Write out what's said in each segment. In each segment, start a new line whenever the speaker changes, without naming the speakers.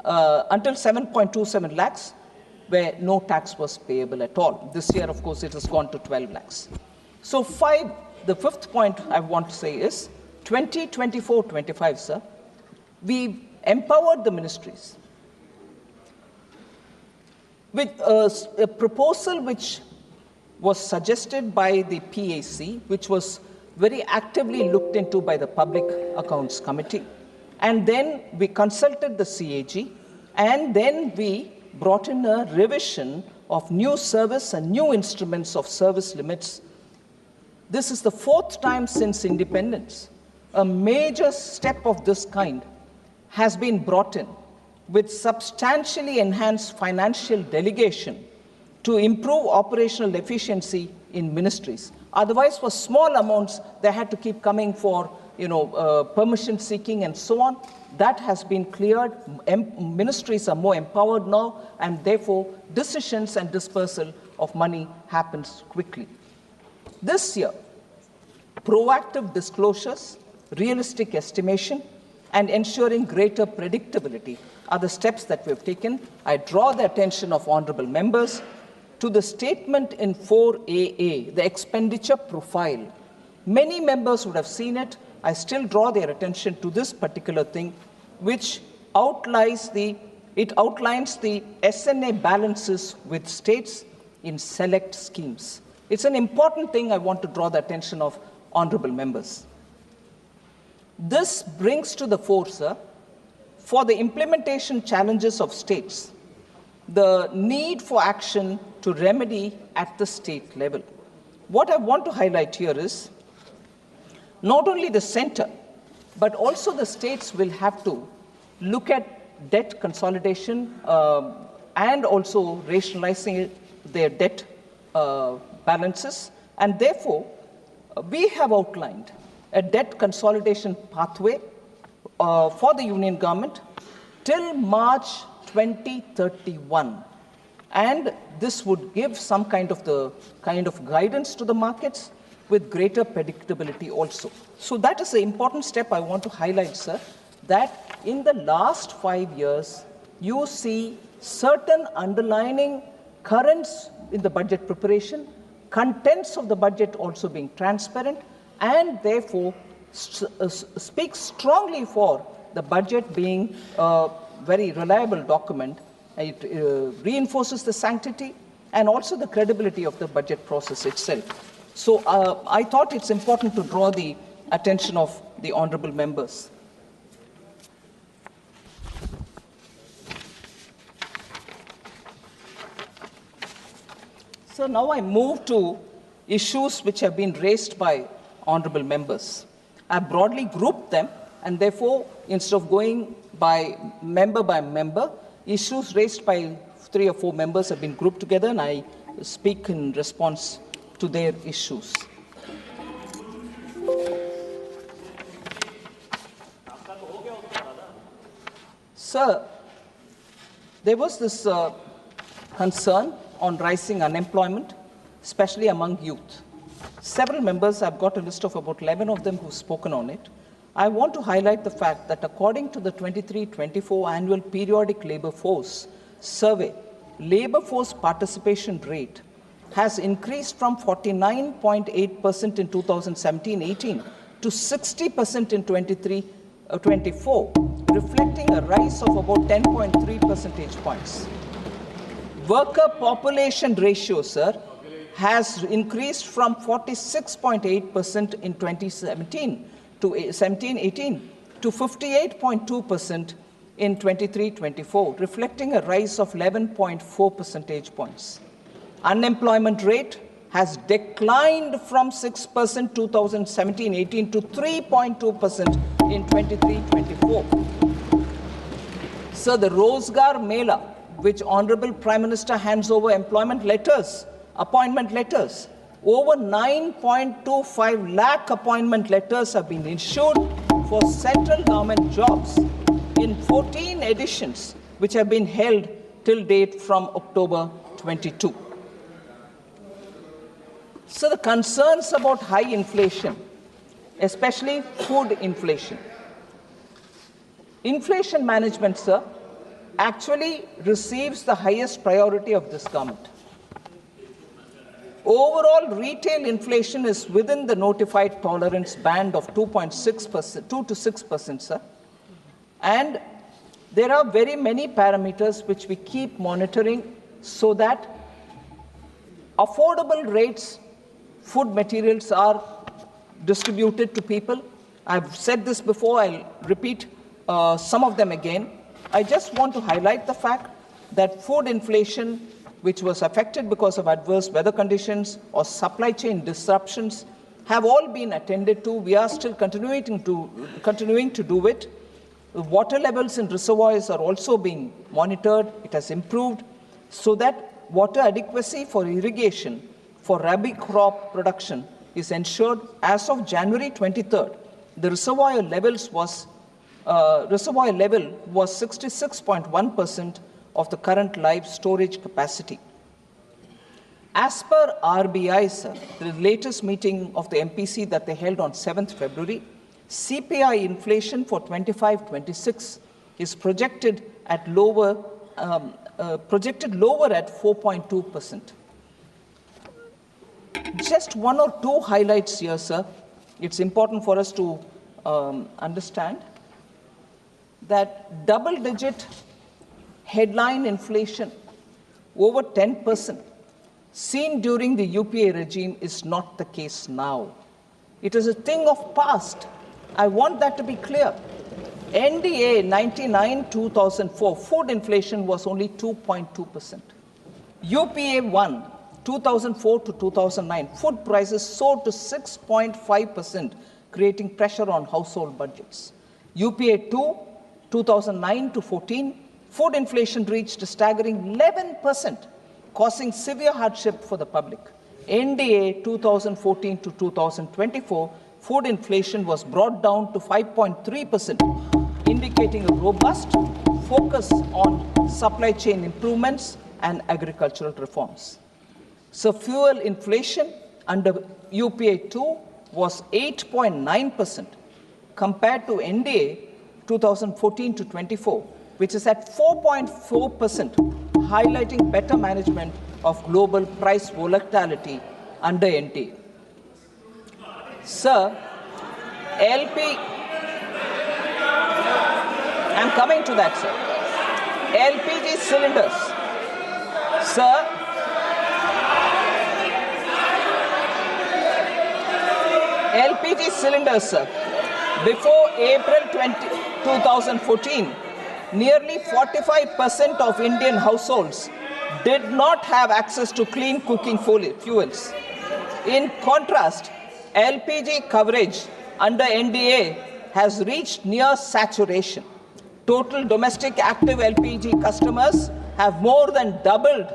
until 7.27 lakhs, where no tax was payable at all. This year, of course, it has gone to 12 lakhs. So the fifth point I want to say is 2024-25, sir, we empowered the ministries with a proposal which was suggested by the PAC, which was very actively looked into by the Public Accounts Committee. And then we consulted the CAG, and then we brought in a revision of new service and new instruments of service limits. This is the fourth time since independence. A major step of this kind has been brought in with substantially enhanced financial delegation to improve operational efficiency in ministries. Otherwise, for small amounts, they had to keep coming for permission seeking and so on. That has been cleared. Ministries are more empowered now, and therefore decisions and dispersal of money happens quickly. This year, proactive disclosures, realistic estimation, and ensuring greater predictability are the steps that we have taken. I draw the attention of honourable members to the statement in 4AA, the expenditure profile. Many members would have seen it. I still draw their attention to this particular thing, which outlines the SNA balances with states in select schemes. It's an important thing I want to draw the attention of honourable members. This brings to the fore, sir, for the implementation challenges of states, the need for action to remedy at the state level. What I want to highlight here is not only the centre, but also the states will have to look at debt consolidation and also rationalizing their debt balances. And therefore, we have outlined a debt consolidation pathway for the union government till March 2031. And this would give some kind of guidance to the markets with greater predictability also. So that is an important step I want to highlight, sir, that in the last 5 years, you see certain underlining currents in the budget preparation, contents of the budget also being transparent, and therefore speaks strongly for the budget being a very reliable document. It reinforces the sanctity and also the credibility of the budget process itself. So I thought it's important to draw the attention of the honourable members. So now I move to issues which have been raised by honourable members. I broadly grouped them, and therefore, instead of going by member, issues raised by 3 or 4 members have been grouped together, and I speak in response to their issues. Sir, there was this concern on rising unemployment, especially among youth. Several members, I've got a list of about 11 of them who've spoken on it. I want to highlight the fact that according to the 23-24 annual periodic labour force survey, labour force participation rate has increased from 49.8% in 2017-18 to 60% in 23-24, reflecting a rise of about 10.3 percentage points. Worker population ratio, sir, has increased from 46.8% in 2017 to 17-18 to 58.2% in 23-24, reflecting a rise of 11.4 percentage points. Unemployment rate has declined from 6% 2017-18 to 3.2% in 23-24. So the Rozgar Mela, which Honorable Prime Minister hands over employment letters, appointment letters, over 9.25 lakh appointment letters have been issued for central government jobs in 14 editions, which have been held till date from October 22. So the concerns about high inflation, especially food inflation. Inflation management, sir, actually receives the highest priority of this government. Overall, retail inflation is within the notified tolerance band of 2.6%, 2 to 6%, sir. And there are very many parameters which we keep monitoring so that affordable rates, food materials are distributed to people. I've said this before, I'll repeat some of them again. I just want to highlight the fact that food inflation, which was affected because of adverse weather conditions or supply chain disruptions, have all been attended to. We are still continuing to do it. The water levels in reservoirs are also being monitored. It has improved so that water adequacy for irrigation for rabi crop production is ensured. As of January 23rd, the reservoir level was 66.1% of the current live storage capacity. As per RBI, sir, the latest meeting of the MPC that they held on 7th February, CPI inflation for 25-26 is projected lower at 4.2%. Just one or two highlights here, sir. It's important for us to understand that double-digit headline inflation over 10% seen during the UPA regime is not the case now. It is a thing of past. I want that to be clear. NDA 99-2004 food inflation was only 2.2%. UPA 1 2004 to 2009 food prices soared to 6.5%, creating pressure on household budgets. UPA 2 2009 to 14 food inflation reached a staggering 11%, causing severe hardship for the public. NDA 2014 to 2024 food inflation was brought down to 5.3%, indicating a robust focus on supply chain improvements and agricultural reforms. So fuel inflation under UPA 2 was 8.9% compared to NDA 2014 to 24, which is at 4.4%, highlighting better management of global price volatility under NDA. Sir, I'm coming to that, sir. LPG cylinders. Sir, LPG cylinders, sir. Before April 2014, nearly 45% of Indian households did not have access to clean cooking fuels. In contrast, LPG coverage under NDA has reached near saturation. Total domestic active LPG customers have more than doubled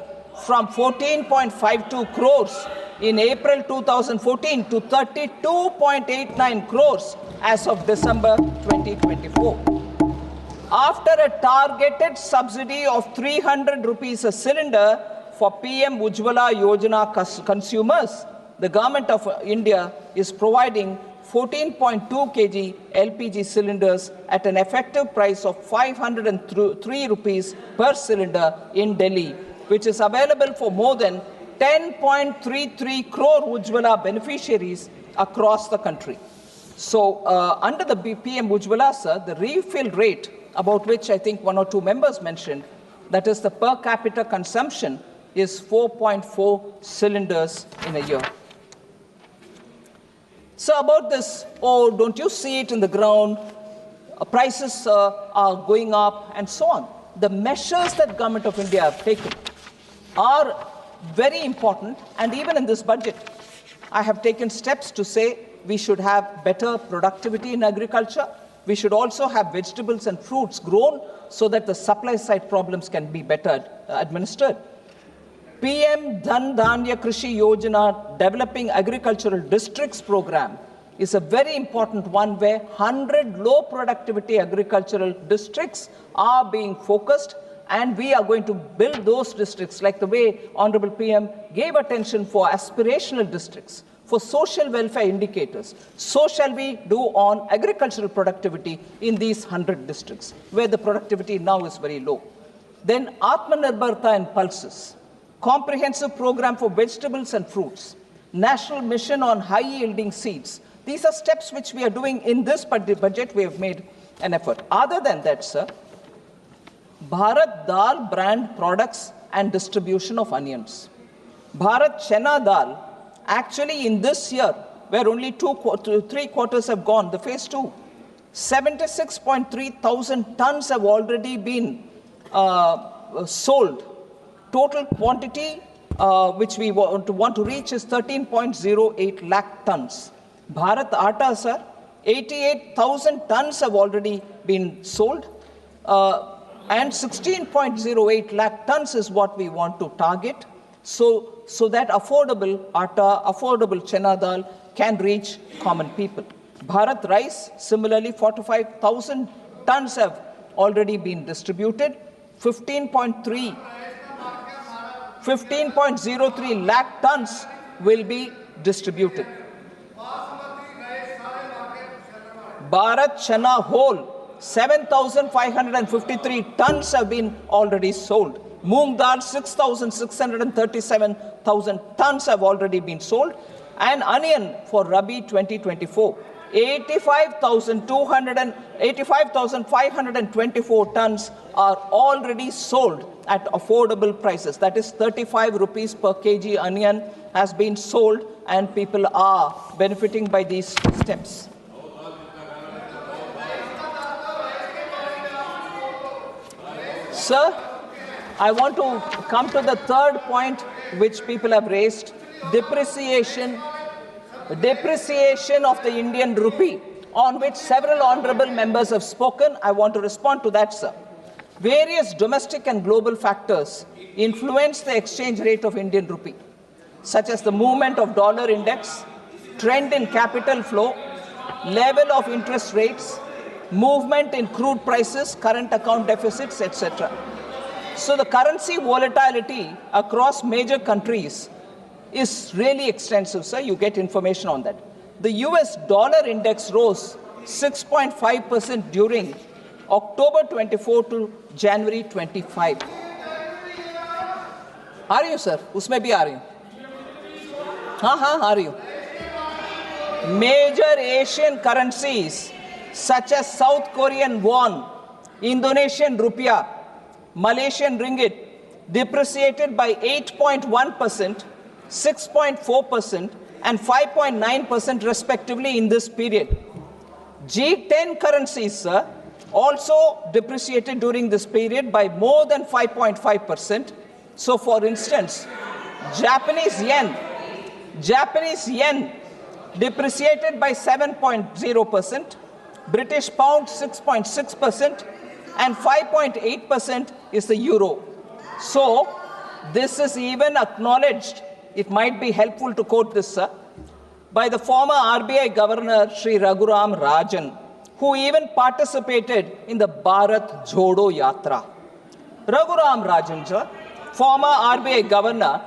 from 14.52 crores in April 2014 to 32.89 crores as of December 2024. After a targeted subsidy of 300 rupees a cylinder for PM Ujjwala Yojana consumers, the Government of India is providing 14.2 kg LPG cylinders at an effective price of 503 rupees per cylinder in Delhi, which is available for more than 10.33 crore Ujjwala beneficiaries across the country. So, under the PM Ujjwala, sir, the refill rate, about which I think one or two members mentioned, that is the per capita consumption, is 4.4 cylinders in a year. So about this, oh, don't you see it in the ground? Prices are going up and so on. The measures that Government of India have taken are very important, and even in this budget, I have taken steps to say we should have better productivity in agriculture. We should also have vegetables and fruits grown so that the supply side problems can be better administered. PM Dhan Dhanya Krishi Yojana, Developing Agricultural Districts program, is a very important one where 100 low productivity agricultural districts are being focused, and we are going to build those districts like the way Honorable PM gave attention for aspirational districts, for social welfare indicators. So shall we do on agricultural productivity in these 100 districts, where the productivity now is very low. Then Atmanirbharta and pulses, comprehensive program for vegetables and fruits, national mission on high-yielding seeds. These are steps which we are doing in this budget. We have made an effort. Other than that, sir, Bharat Dal brand products and distribution of onions. Bharat Chana Dal, actually in this year, where only 3 quarters have gone, the phase 2, 76.3 thousand tons have already been sold. Total quantity which we want to reach is 13.08 lakh tons. Bharat Atta, sir, 88,000 tons have already been sold, and 16.08 lakh tons is what we want to target, so that affordable atta, affordable chana dal can reach common people. Bharat Rice, similarly, 45,000 tons have already been distributed, 15.03 lakh tons will be distributed. Bharat Chana whole, 7,553 tons have been already sold. Moong dal, 6,637,000 tons have already been sold. And onion for Rabi 2024, 85,524 tons are already sold at affordable prices. That is 35 rupees per kg onion has been sold, and people are benefiting by these steps. Sir, I want to come to the third point which people have raised, depreciation of the Indian rupee, on which several honorable members have spoken. I want to respond to that, sir. Various domestic and global factors influence the exchange rate of Indian rupee, such as the movement of dollar index, trend in capital flow, level of interest rates, movement in crude prices, current account deficits, etc. So the currency volatility across major countries is really extensive, sir. You get information on that. The US dollar index rose 6.5% during October 24 to January 25. आ रही हूँ sir, उसमें भी आ रही हूँ. हाँ आ रही हूँ. Major Asian currencies such as South Korean won, Indonesian rupiah, Malaysian ringgit depreciated by 8.1%, 6.4%, and 5.9% respectively in this period. G10 currencies, sir, also depreciated during this period by more than 5.5%. So, for instance, Japanese yen depreciated by 7.0%, British pound 6.6%, and 5.8% is the euro. So, this is even acknowledged. It might be helpful to quote this, sir, by the former RBI Governor Sri Raghuram Rajan, who even participated in the Bharat Jodo Yatra. Raghuram Rajan, sir, former RBI Governor,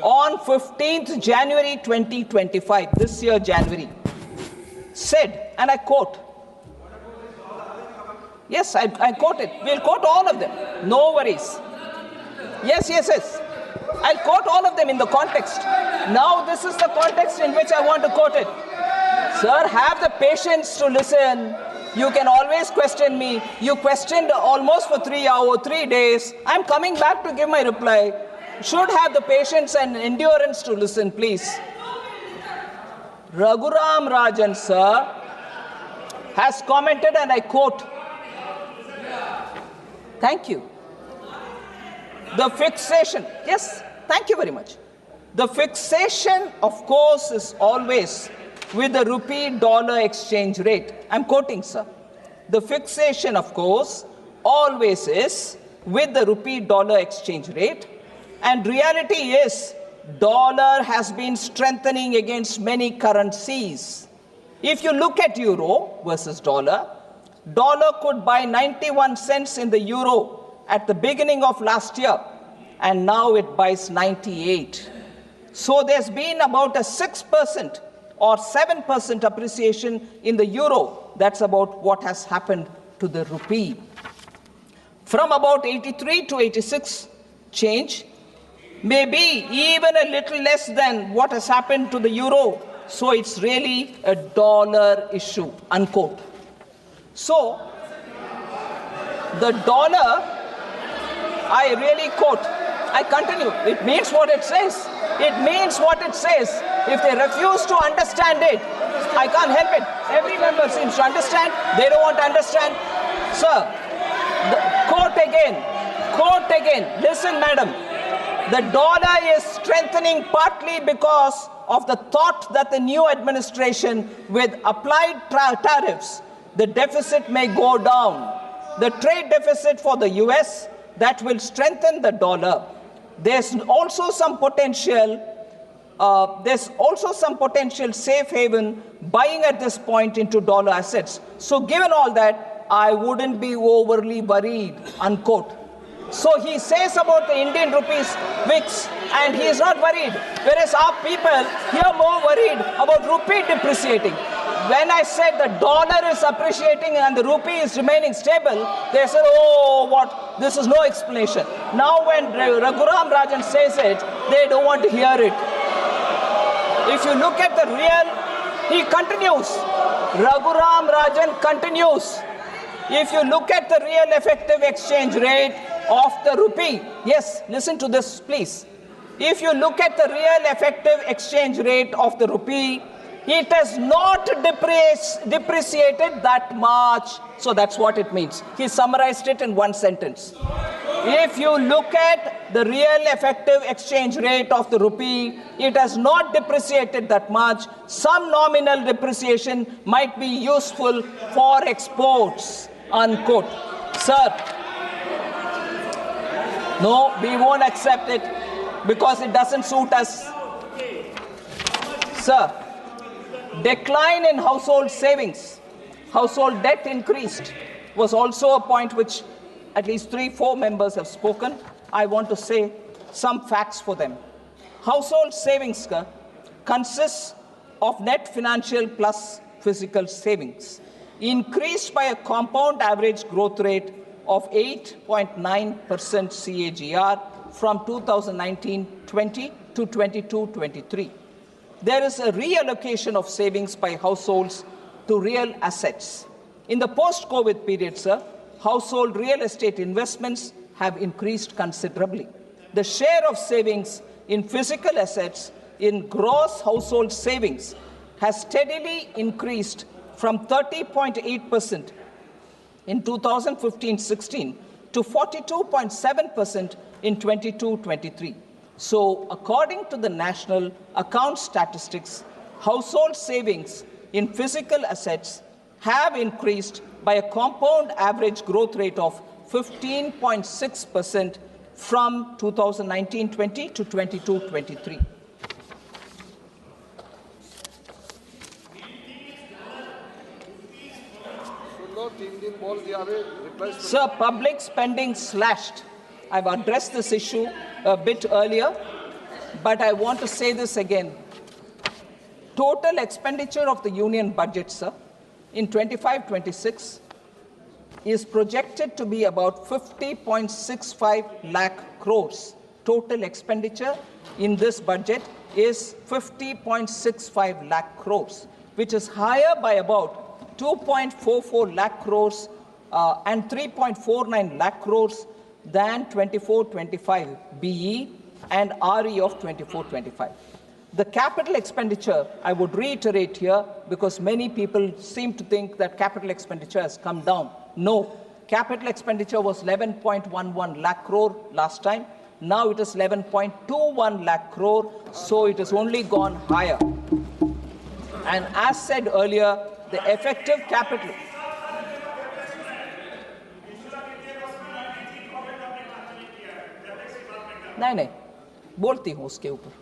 on 15th January 2025, this year January, said, and I quote, yes, I quote it. We'll quote all of them. No worries. Yes. I'll quote all of them in the context. Now this is the context in which I want to quote it. Sir, have the patience to listen. You can always question me. You questioned almost for 3 hours, 3 days. I'm coming back to give my reply. Should have the patience and endurance to listen, please. Raghuram Rajan, sir, has commented, and I quote, thank you. The fixation, yes, thank you very much. The fixation, of course, is always with the rupee-dollar exchange rate. I'm quoting, sir. The fixation, of course, always is with the rupee-dollar exchange rate. And reality is, dollar has been strengthening against many currencies. If you look at euro versus dollar could buy 91 cents in the euro at the beginning of last year, and now it buys 98. So there's been about a 6% or 7% appreciation in the euro. That's about what has happened to the rupee. from about 83 to 86 change, maybe even a little less than what has happened to the euro. So it's really a dollar issue, unquote. So the dollar, I really quote, I continue, it means what it says. It means what it says. If they refuse to understand it, I can't help it. Every member seems to understand. They don't want to understand. Sir, quote again. Listen, madam. The dollar is strengthening partly because of the thought that the new administration, with applied tariffs, the deficit may go down. The trade deficit for the US, that will strengthen the dollar. There's also some potential safe haven buying at this point into dollar assets. So given all that, I wouldn't be overly worried, unquote. So he says about the Indian rupees VIX, and he is not worried. Whereas our people here more worried about rupee depreciating. When I said the dollar is appreciating and the rupee is remaining stable, they said, oh, what? This is no explanation. Now when Raghuram Rajan says it, they don't want to hear it. If you look at the real, he continues. Raghuram Rajan continues. If you look at the real effective exchange rate of the rupee, yes, listen to this, please. If you look at the real effective exchange rate of the rupee, it has not depreciated that much. So that's what it means. He summarized it in one sentence. If you look at the real effective exchange rate of the rupee, it has not depreciated that much. Some nominal depreciation might be useful for exports, unquote. Sir, no, we won't accept it because it doesn't suit us. Sir, decline in household savings, household debt increased, was also a point which at least 3-4 members have spoken. I want to say some facts for them. Household savings consists of net financial plus physical savings, increased by a compound average growth rate of 8.9% CAGR from 2019-20 to 22-23. There is a reallocation of savings by households to real assets. In the post-COVID period, sir, household real estate investments have increased considerably. The share of savings in physical assets in gross household savings has steadily increased from 30.8% in 2015-16 to 42.7% in 22-23. So, according to the National Account Statistics, household savings in physical assets have increased by a compound average growth rate of 15.6% from 2019-20 to 22-23. Sir, public spending slashed. I've addressed this issue a bit earlier, but I want to say this again. Total expenditure of the union budget, sir, in 25-26 is projected to be about 50.65 lakh crores. Total expenditure in this budget is 50.65 lakh crores, which is higher by about 2.44 lakh crores and 3.49 lakh crores than 24-25 BE and RE of 24-25. The capital expenditure, I would reiterate here, because many people seem to think that capital expenditure has come down. No, capital expenditure was 11.11 lakh crore last time. Now it is 11.21 lakh crore, so it has only gone higher. And as said earlier, the effective capital... नहीं, बोलती हूँ उसके ऊपर.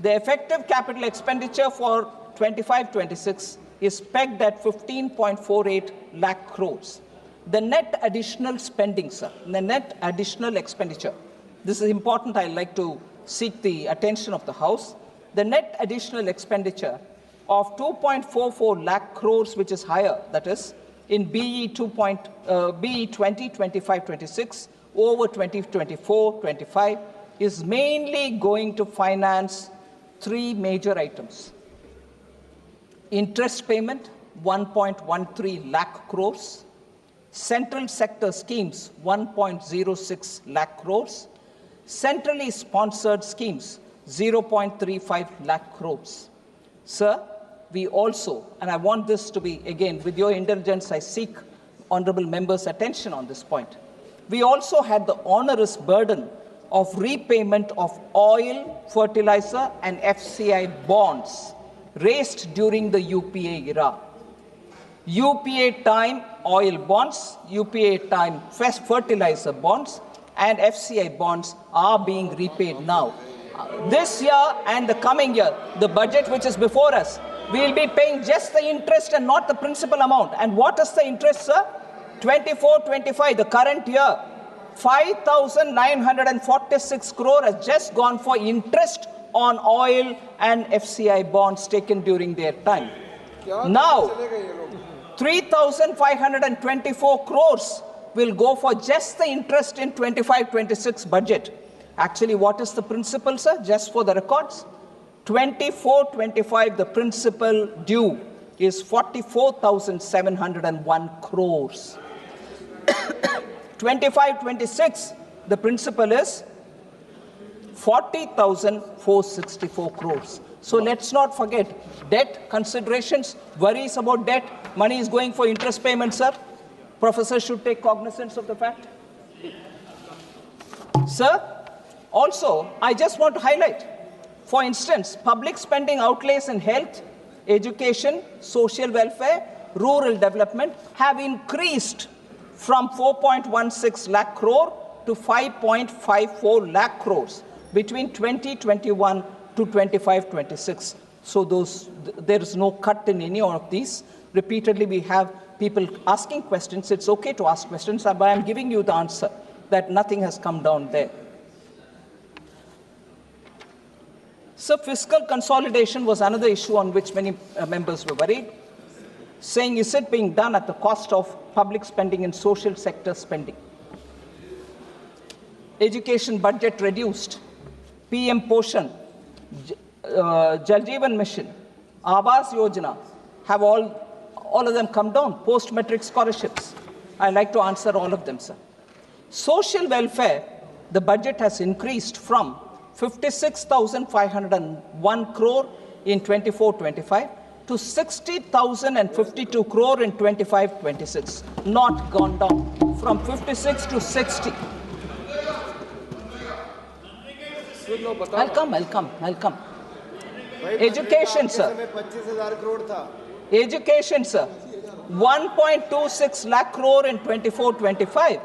The effective capital expenditure for 25-26 is pegged at 15.48 lakh crores. The net additional spending, sir, the net additional expenditure, this is important, I'd like to seek the attention of the House. The net additional expenditure of 2.44 lakh crores, which is higher, that is in BE 2025-26 over 2024-25 is mainly going to finance three major items. Interest payment, 1.13 lakh crores. Central sector schemes, 1.06 lakh crores. Centrally sponsored schemes, 0.35 lakh crores. Sir, we also, and I want this to be, again, with your indulgence, I seek honorable members' attention on this point. We also had the onerous burden of repayment of oil, fertilizer, and FCI bonds raised during the UPA era. UPA time oil bonds, UPA time fertilizer bonds, and FCI bonds are being repaid now. This year and the coming year, the budget which is before us, we will be paying just the interest and not the principal amount. And what is the interest, sir? 24-25, the current year, 5,946 crore has just gone for interest on oil and FCI bonds taken during their time. Now, 3,524 crores will go for just the interest in 25-26 budget. Actually, what is the principal, sir? Just for the records, 24-25, the principal due is 44,701 crores. 25-26, the principal is 40,464 crores. So let's not forget debt considerations, worries about debt, money is going for interest payments, sir. Professor should take cognizance of the fact. Sir, also, I just want to highlight, for instance, public spending outlays in health, education, social welfare, rural development have increased from 4.16 lakh crore to 5.54 lakh crores between 2021 to 25-26. So there is no cut in any of these. Repeatedly, we have people asking questions. It's okay to ask questions, but I'm giving you the answer that nothing has come down there. So fiscal consolidation was another issue on which many members were worried, saying, is it being done at the cost of public spending and social sector spending? Education budget reduced, PM Poshan, Jal Jeevan Mission, Awas Yojana have all of them come down, post-metric scholarships. I'd like to answer all of them, sir. Social welfare, the budget has increased from 56,501 crore in 24-25 to 60,052 crore in 25-26, not gone down, from 56 to 60. I'll come. Education, sir. Education, sir. 1.26 lakh crore in 24-25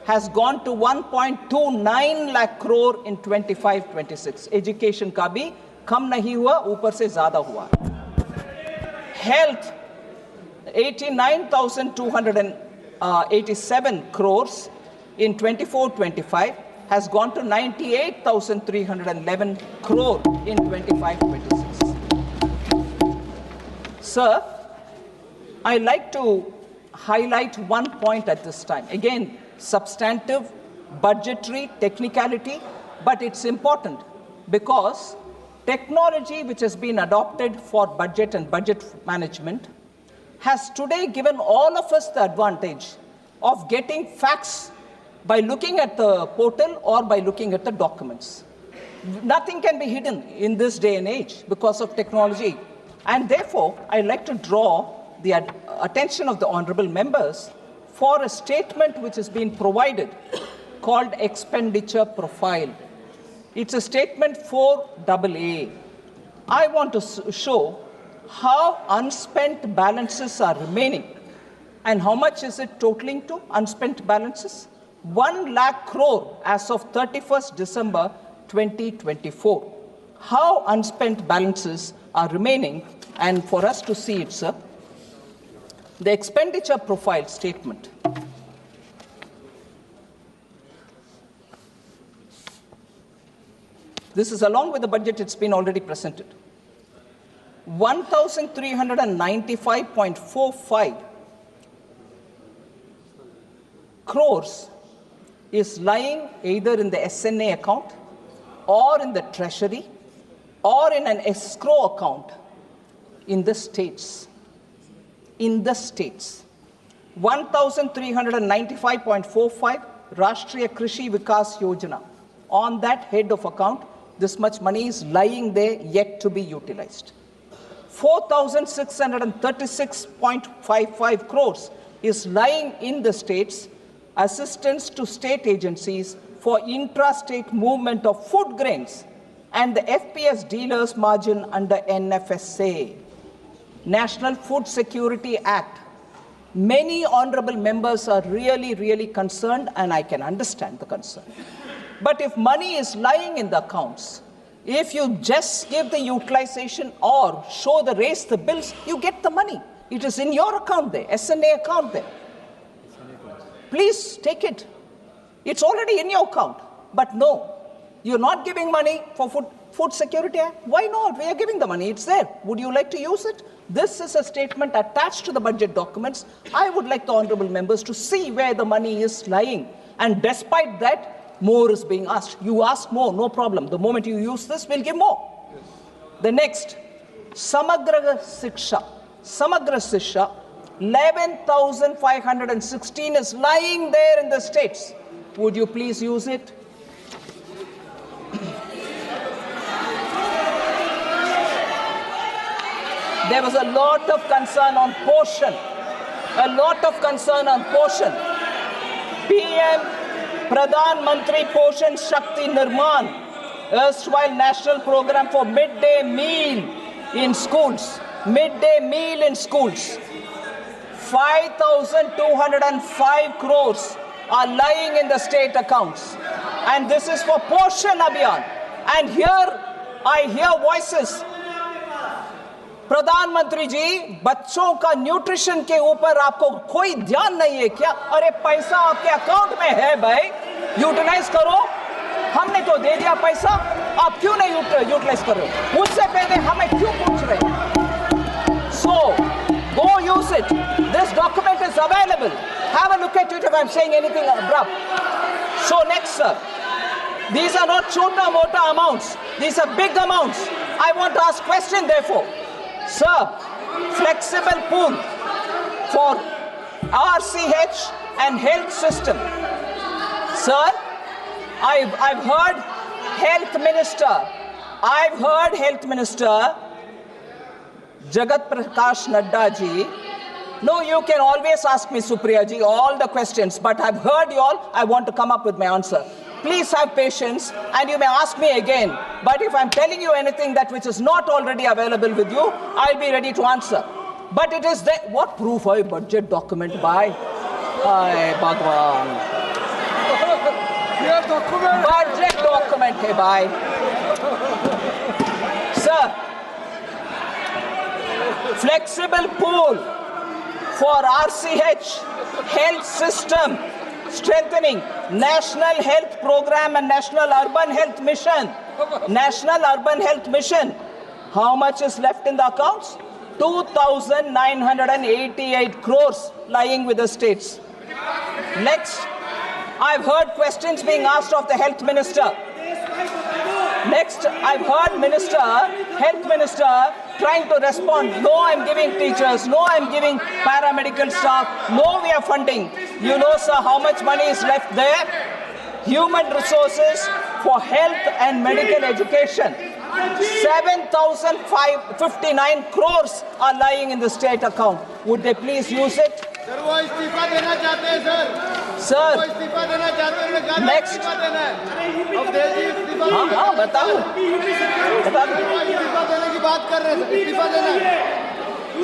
has gone to 1.29 lakh crore in 25-26. Education का भी कम नहीं हुआ, ऊपर से ज़्यादा हुआ. Health, 89,287 crores in 24-25 has gone to 98,311 crore in 25-26. Sir, I'd like to highlight one point at this time. Again, substantive, budgetary, technicality, but it's important because technology which has been adopted for budget and budget management has today given all of us the advantage of getting facts by looking at the portal or by looking at the documents. Nothing can be hidden in this day and age because of technology. And therefore, I'd like to draw the attention of the honorable members for a statement which has been provided called expenditure profile. It's a statement 4AA. I want to show how unspent balances are remaining and how much is it totaling to unspent balances. 1 lakh crore as of 31st December 2024. How unspent balances are remaining, and for us to see it, sir, the expenditure profile statement. This is along with the budget, it's been already presented. 1,395.45 crores is lying either in the SNA account or in the treasury or in an escrow account in the states. In the states. 1,395.45 Rashtriya Krishi Vikas Yojana. On that head of account, this much money is lying there yet to be utilized. 4,636.55 crores is lying in the states, assistance to state agencies for intra-state movement of food grains and the FPS dealers margin under NFSA. National Food Security Act. Many honorable members are really concerned, and I can understand the concern. But if money is lying in the accounts, if you just give the utilization or show raise the bills, you get the money. It is in your account there, SNA account there. Please take it. It's already in your account. But no, you're not giving money for Food Security Act. Why not? We are giving the money. It's there. Would you like to use it? This is a statement attached to the budget documents. I would like the honorable members to see where the money is lying. And despite that, more is being asked. You ask more, no problem. The moment you use this, we'll give more. Yes. The next, Samagra Shiksha. Samagra Shiksha, 11,516 is lying there in the states. Would you please use it? There was a lot of concern on portion. A lot of concern on portion. PM Pradhan Mantri Poshan Shakti Nirmala, erstwhile national program for midday meal in schools. Midday meal in schools. 5,205 crores are lying in the state accounts. And this is for Poshan Abhiyan. And here I hear voices. प्रधानमंत्री जी, बच्चों का nutrition के ऊपर आपको कोई ध्यान नहीं है क्या? अरे पैसा आपके अकाउंट में है भाई, यूटिलाइज करो। हमने तो दे दिया पैसा, आप क्यों नहीं यूटिलाइज कर रहे हो? मुझसे पहले हमें क्यों पूछ रहे हैं? So, go use it. This document is available. Have a look at it if I'm saying anything abrupt. So next, sir. These are not chota-mota amounts. These are big amounts. I want to ask question, therefore. Sir, flexible pool for RCH and health system. Sir, I've heard health minister Jagat Prakash Nadda ji. No, you can always ask me, Supriya ji, all the questions, but I've heard you all. I want to come up with my answer. Please have patience, and you may ask me again. But if I'm telling you anything that which is not already available with you, I'll be ready to answer. But it is there. What proof है budget document by? Ay, Bhagwan. Budget document है by. Sir, flexible pool for RCH health system. Strengthening National Health Program and National Urban Health Mission. National Urban Health Mission. How much is left in the accounts? 2,988 crores lying with the states. Next, I've heard questions being asked of the health minister. Next, I've heard health minister trying to respond. No, I'm giving teachers. No, I'm giving paramedical staff. No, we are funding. You know, sir, how much money is left there? Human resources for health and medical education. 7,059 crores are lying in the state account. Would they please use it? Sir, next. हाँ, बताओ.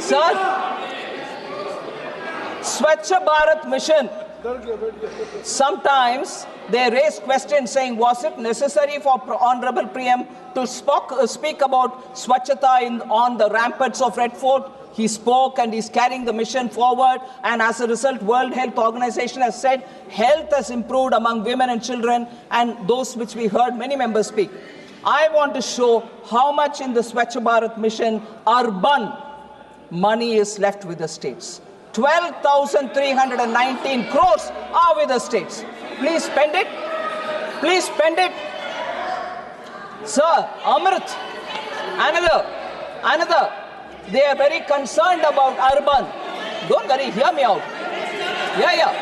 Sir, Swachh Bharat Mission. Sometimes they raise questions saying, was it necessary for Honorable PM to speak about Swachhata on the ramparts of Red Fort? He spoke and he's carrying the mission forward, and as a result, World Health Organization has said health has improved among women and children, and those which we heard many members speak. I want to show how much in the Swachh Bharat mission urban money is left with the states. 12,319 crores are with the states. Please spend it. Please spend it. Sir, Amrit, another. They are very concerned about urban. Don't worry, hear me out. Yeah.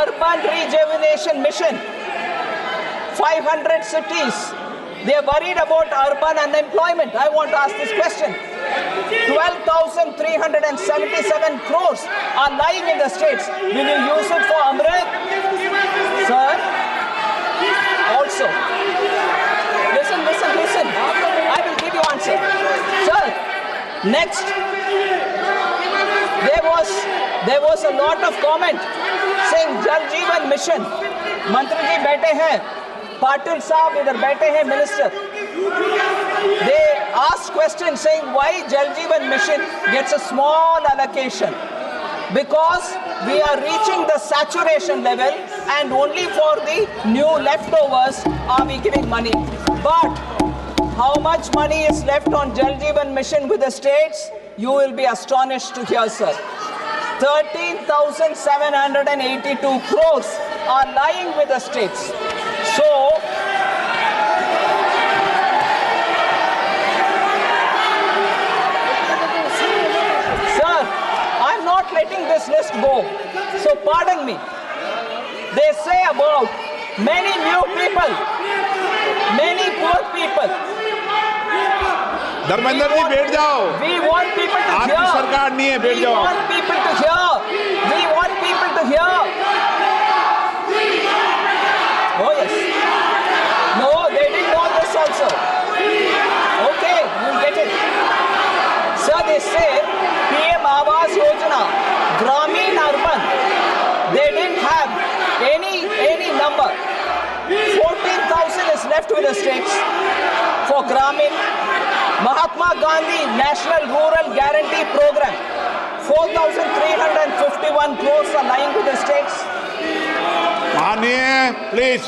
Urban rejuvenation mission. 500 cities. They are worried about urban unemployment. I want to ask this question. 12,377 crores are lying in the states. Will you use it for Amrit? Sir? Also. Listen. I will give you answer. Sir, next. There was a lot of comment saying Jal Jeevan Mission. Mantri ji baithe hain. Patil Saab idhar baithe hain, minister. They asked questions saying why Jal Jeevan Mission gets a small allocation. Because we are reaching the saturation level and only for the new leftovers are we giving money. But how much money is left on Jal Jeevan Mission with the states? You will be astonished to hear, sir. 13,782 crores are lying with the states. So, sir, I'm not letting this list go. So, pardon me. They say about many new people, many poor people.
Dharmendra ji बैठ जाओ.
We want people to hear.
आपकी सरकार नहीं है, बैठ जाओ.
We want people to hear. We want people to hear. Oh yes. No, they didn't know this also. Okay, you'll get it. Sir, they say PM Awas Yojana, Gramin Urban. They didn't have any number. 14,000 is left with the states for Gramin. Mahatma Gandhi National Rural Guarantee Program, 4,351 crores are lying with the states.
मानिए, please.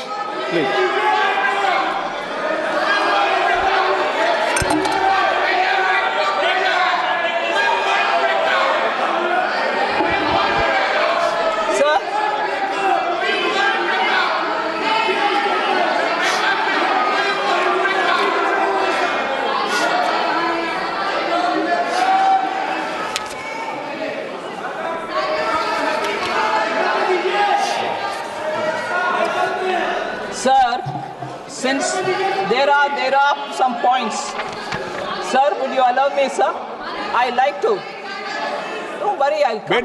Sir, since there are some points, sir, would you allow me, sir? I like to. Don't worry, I'll come.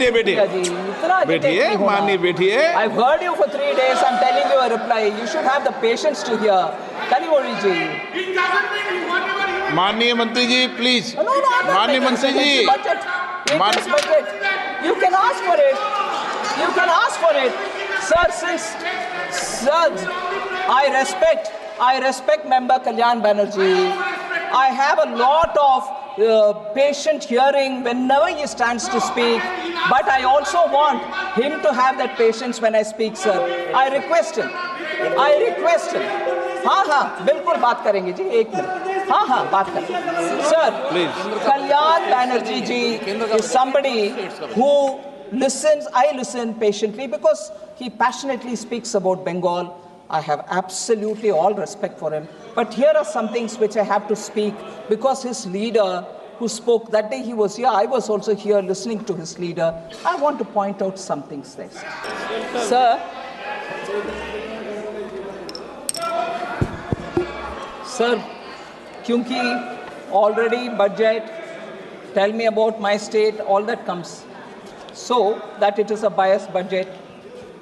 बैठिए, माननीय बैठिए.
I've heard you for 3 days. I'm telling you a reply. You should have the patience to hear. Kanivori ji.
माननीय मंत्री जी, please.
No, I'm not
माननीय मंत्री जी.
Budget. You can ask for it. Sir, I respect Member Kalyan Banerjee. I have a lot of patient hearing whenever he stands to speak, but I also want him to have that patience when I speak, sir. I request him. हाँ, बिल्कुल बात करेंगे जी, 1 minute. हाँ, बात करेंगे. Sir,
please.
Kalyan Banerjee ji is somebody who listens. I listen patiently because he passionately speaks about Bengal. I have absolutely all respect for him. But here are some things which I have to speak because his leader who spoke that day, he was here. I was also here listening to his leader. I want to point out some things there. Sir, kyunki already budget, tell me about my state, all that comes. So that it is a biased budget.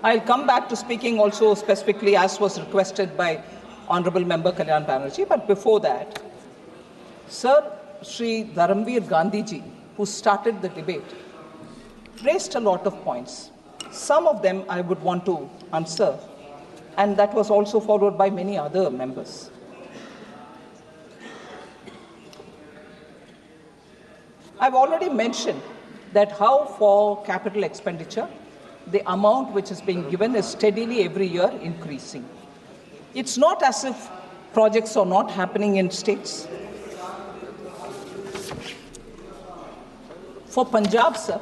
I'll come back to speaking also specifically as was requested by Honorable Member Kalyan Banerjee. But before that, Sir, Sri Dharamveer Gandhiji, who started the debate, raised a lot of points. Some of them I would want to answer, and that was also followed by many other members. I've already mentioned that how for capital expenditure, the amount which is being given is steadily every year increasing. It's not as if projects are not happening in states. For Punjab, sir,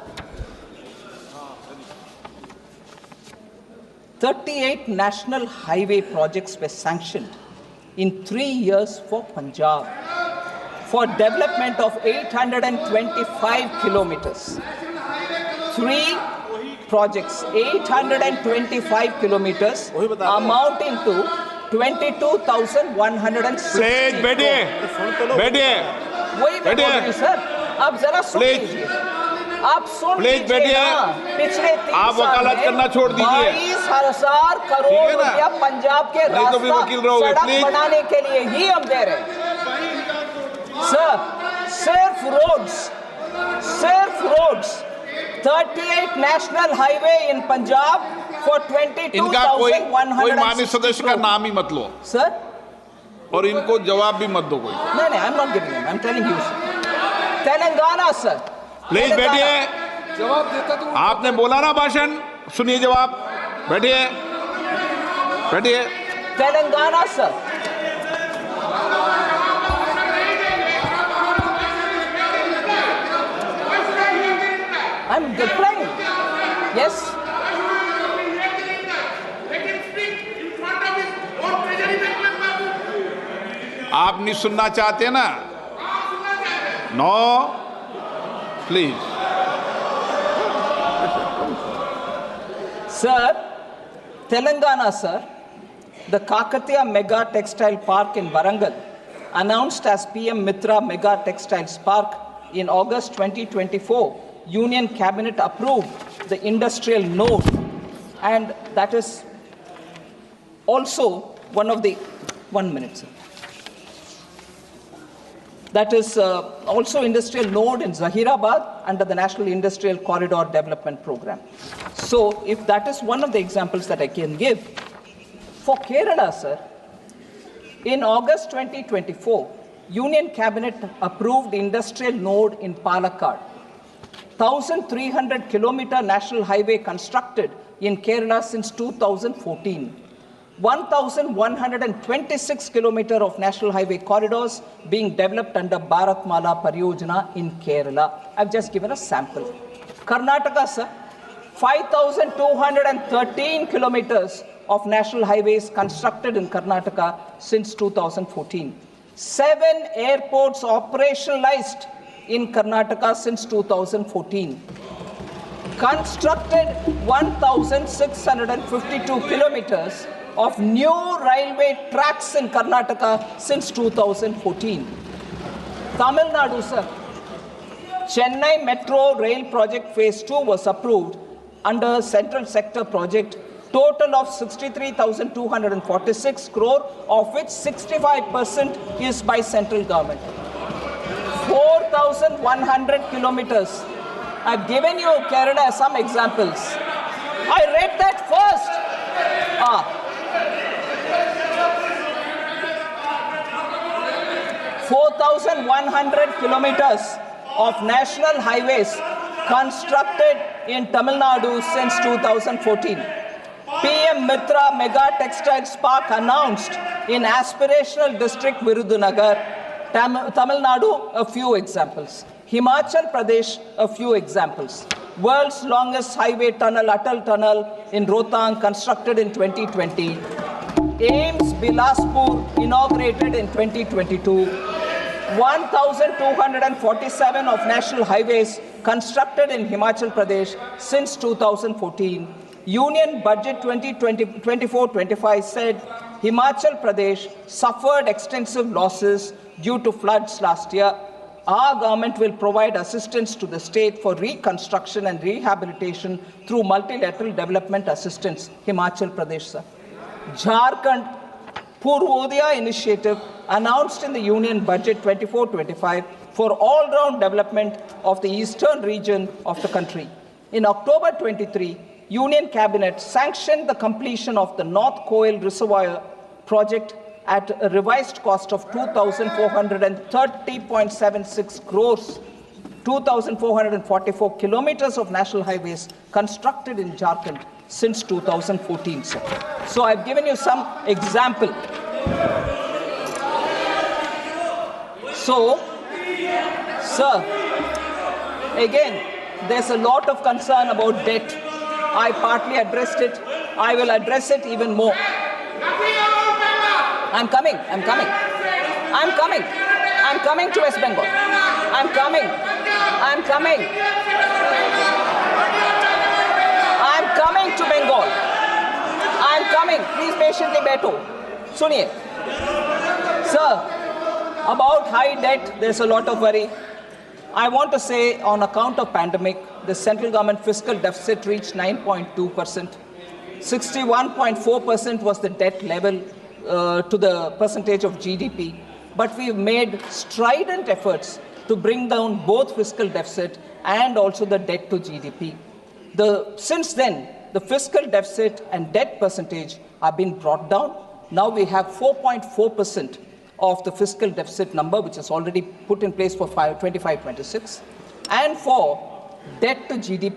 38 national highway projects were sanctioned in 3 years for Punjab for development of 825 kilometers. 3 projects, 825 kilometers, amounting to 22,160
बैठिए
वही मैं बोल रही हूँ sir, आप जरा सुन लीजिए, आप सुन लीजिए ना, पिछले 3
आप वकालत करना छोड़ दीजिए।
22,000 करोड़ रुपया पंजाब के रास्ता सड़क बनाने के लिए ही हम दे रहे हैं सर। सिर्फ roads 38 national highway in Punjab for 22,160
इनका कोई माननीय सदस्य का नाम ही मत लो
सर,
और इनको जवाब भी मत दो कोई।
नहीं, I'm not giving him, I'm telling you sir. Telangana sir,
please बैठिए।
जवाब देता तो
आपने बोला ना भाषण, सुनिए जवाब। बैठिए।
Telangana sir, I'm replying. Yes.
आप नहीं सुनना चाहते ना? No, please.
Sir, Telangana sir, the Kakatiya Mega Textile Park in Warangal, announced as PM Mitra Mega Textiles Park in August 2024, Union Cabinet approved the industrial node, and that is also one of the 1 minute, sir. That is also industrial node in Zahirabad under the National Industrial Corridor Development Program. So, if that is one of the examples that I can give, for Kerala, sir, in August 2024, Union Cabinet approved industrial node in Palakkad. 1,300 kilometer national highway constructed in Kerala since 2014. 1,126 kilometer of national highway corridors being developed under Bharatmala Pariyojana in Kerala. I've just given a sample. Karnataka, sir, 5,213 kilometers of national highways constructed in Karnataka since 2014. 7 airports operationalized in Karnataka since 2014. Constructed 1,652 kilometers of new railway tracks in Karnataka since 2014. Tamil Nadu, sir, Chennai Metro Rail Project Phase 2 was approved under Central Sector Project, total of 63,246 crore, of which 65% is by central government. 4,100 kilometers. I've given you Kerala some examples. I read that first. 4,100 kilometers of national highways constructed in Tamil Nadu since 2014. PM Mitra Mega Textiles Park announced in aspirational district Virudunagar. Tamil Nadu, a few examples. Himachal Pradesh, a few examples. World's longest highway tunnel, Atal Tunnel in Rohtang, constructed in 2020. AIIMS Bilaspur, inaugurated in 2022. 1,247 of national highways constructed in Himachal Pradesh since 2014. Union Budget 2024-25 said Himachal Pradesh suffered extensive losses due to floods last year. Our government will provide assistance to the state for reconstruction and rehabilitation through multilateral development assistance. Himachal Pradesh, sir. Jharkhand Purvodaya initiative announced in the Union Budget 24-25 for all-round development of the eastern region of the country. In October 23, Union Cabinet sanctioned the completion of the North Koil Reservoir project at a revised cost of 2,430.76 crores. 2,444 kilometers of national highways constructed in Jharkhand since 2014, sir. So I've given you some example. So, sir, again, there's a lot of concern about debt. I partly addressed it. I will address it even more. I'm coming to West Bengal. I'm coming to Bengal. I'm coming. Please patiently बैठो. सुनिए. Sir, about high debt, there's a lot of worry. I want to say, on account of pandemic, the central government fiscal deficit reached 9.2%. 61.4% was the debt level to the percentage of GDP. But we've made strident efforts to bring down both fiscal deficit and also the debt to GDP. Since then, the fiscal deficit and debt percentage have been brought down. Now we have 4.4% of the fiscal deficit number, which is already put in place for 25-26. And for debt to GDP,